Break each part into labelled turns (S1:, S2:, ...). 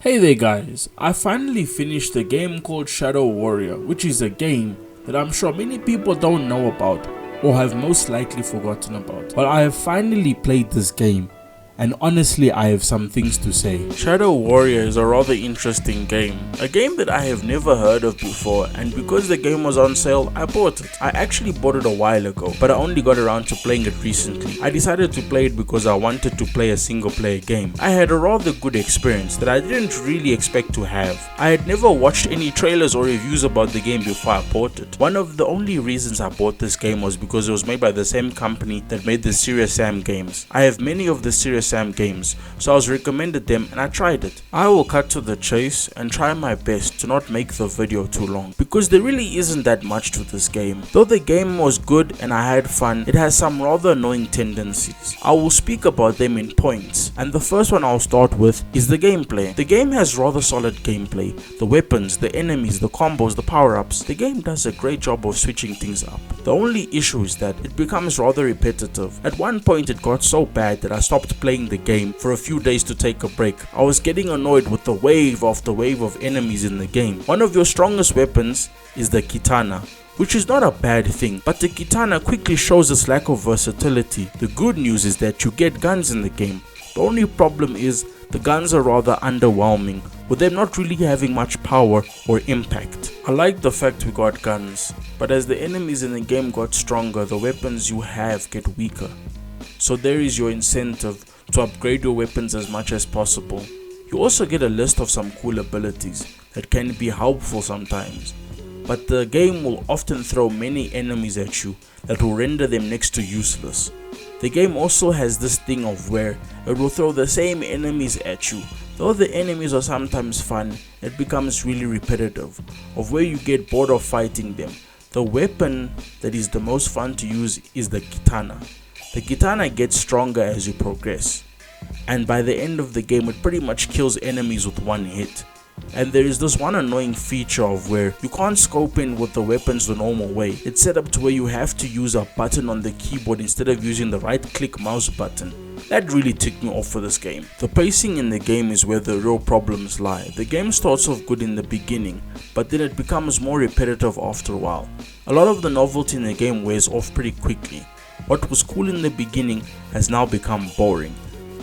S1: Hey there guys, I finally finished a game called Shadow Warrior, which is a game that I'm sure many people don't know about or have most likely forgotten about. But I have finally played this game, and honestly I have some things to say. Shadow Warrior is a rather interesting game, a game that I have never heard of before, and because the game was on sale, I bought it. I actually bought it a while ago, but I only got around to playing it recently. I decided to play it because I wanted to play a single player game. I had a rather good experience that I didn't really expect to have. I had never watched any trailers or reviews about the game before I bought it. One of the only reasons I bought this game was because it was made by the same company that made the Serious Sam games. I have many of the Serious Sam games, so I was recommended them and I tried it. I will cut to the chase and try my best to not make the video too long, because there really isn't that much to this game. Though the game was good and I had fun, it has some rather annoying tendencies. I will speak about them in points, and the first one I'll start with is the gameplay. The game has rather solid gameplay. The weapons, the enemies, the combos, the power-ups. The game does a great job of switching things up. The only issue is that it becomes rather repetitive. At one point it got so bad that I stopped playing the game for a few days to take a break. I was getting annoyed with the wave after wave of enemies in the game. One of your strongest weapons is the katana, which is not a bad thing, but the katana quickly shows its lack of versatility. The good news is that you get guns in the game. The only problem is the guns are rather underwhelming, with them not really having much power or impact. I like the fact we got guns, but as the enemies in the game got stronger, the weapons you have get weaker. So there is your incentive to upgrade your weapons as much as possible. You also get a list of some cool abilities that can be helpful sometimes, but the game will often throw many enemies at you that will render them next to useless. The game also has this thing of where it will throw the same enemies at you. Though the enemies are sometimes fun, it becomes really repetitive, of where you get bored of fighting them. The weapon that is the most fun to use is the katana. The katana gets stronger as you progress, and by the end of the game it pretty much kills enemies with one hit. And there is this one annoying feature of where you can't scope in with the weapons the normal way. It's set up to where you have to use a button on the keyboard instead of using the right click mouse button. That really ticked me off for this game. The pacing in the game is where the real problems lie. The game starts off good in the beginning, but then it becomes more repetitive after a while. A lot of the novelty in the game wears off pretty quickly. What was cool in the beginning has now become boring.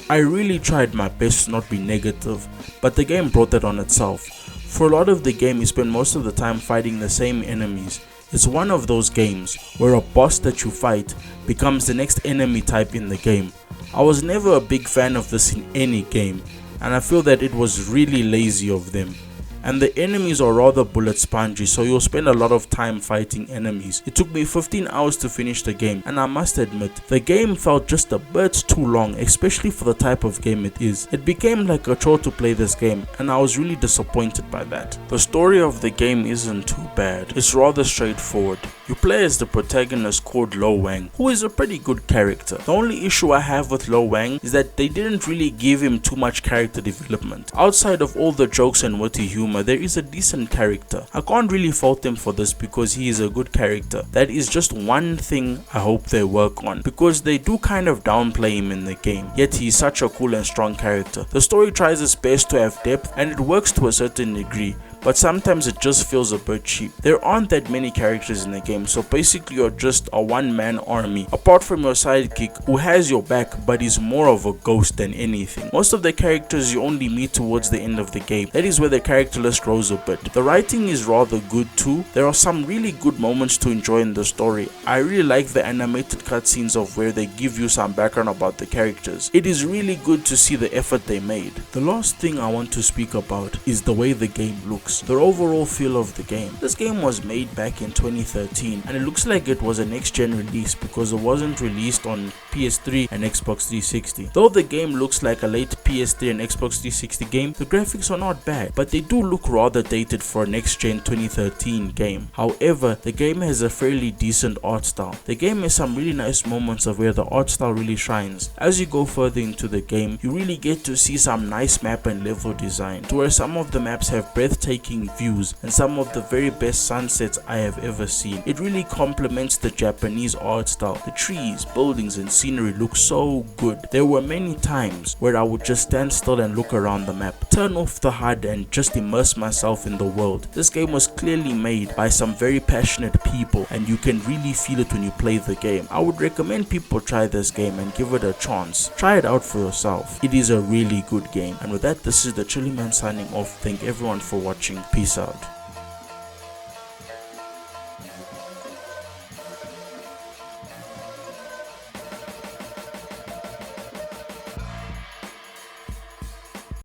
S1: I really tried my best to not be negative, but the game brought that on itself. For a lot of the game you spend most of the time fighting the same enemies. It's one of those games where a boss that you fight becomes the next enemy type in the game. I was never a big fan of this in any game, and I feel that it was really lazy of them. And the enemies are rather bullet spongy, so you'll spend a lot of time fighting enemies. It took me 15 hours to finish the game, and I must admit, the game felt just a bit too long, especially for the type of game it is. It became like a chore to play this game, and I was really disappointed by that. The story of the game isn't too bad. It's rather straightforward. You play as the protagonist called Lo Wang, who is a pretty good character. The only issue I have with Lo Wang is that they didn't really give him too much character development. Outside of all the jokes and witty humor, there is a decent character. I can't really fault them for this because he is a good character. That is just one thing I hope they work on, because they do kind of downplay him in the game, yet he is such a cool and strong character. The story tries its best to have depth and it works to a certain degree, but sometimes it just feels a bit cheap. There aren't that many characters in the game, so basically you're just a one-man army, apart from your sidekick who has your back but is more of a ghost than anything. Most of the characters you only meet towards the end of the game. That is where the character list grows a bit. The writing is rather good too. There are some really good moments to enjoy in the story. I really like the animated cutscenes of where they give you some background about the characters. It is really good to see the effort they made. The last thing I want to speak about is the way the game looks. The overall feel of the game. This game was made back in 2013 and it looks like it was a next gen release because it wasn't released on PS3 and Xbox 360. Though the game looks like a late PS3 and Xbox 360 game, the graphics are not bad, but they do look rather dated for a next gen 2013 game. However, the game has a fairly decent art style. The game has some really nice moments of where the art style really shines. As you go further into the game, you really get to see some nice map and level design, to where some of the maps have breathtaking views and some of the very best sunsets I have ever seen. It really complements the Japanese art style. The trees, buildings and scenery look so good. There were many times where I would just stand still and look around the map, turn off the HUD and just immerse myself in the world. This game was clearly made by some very passionate people and you can really feel it when you play the game. I would recommend people try this game and give it a chance. Try it out for yourself. It is a really good game. And with that, this is the Chilly Man signing off. Thank everyone for watching. Peace out.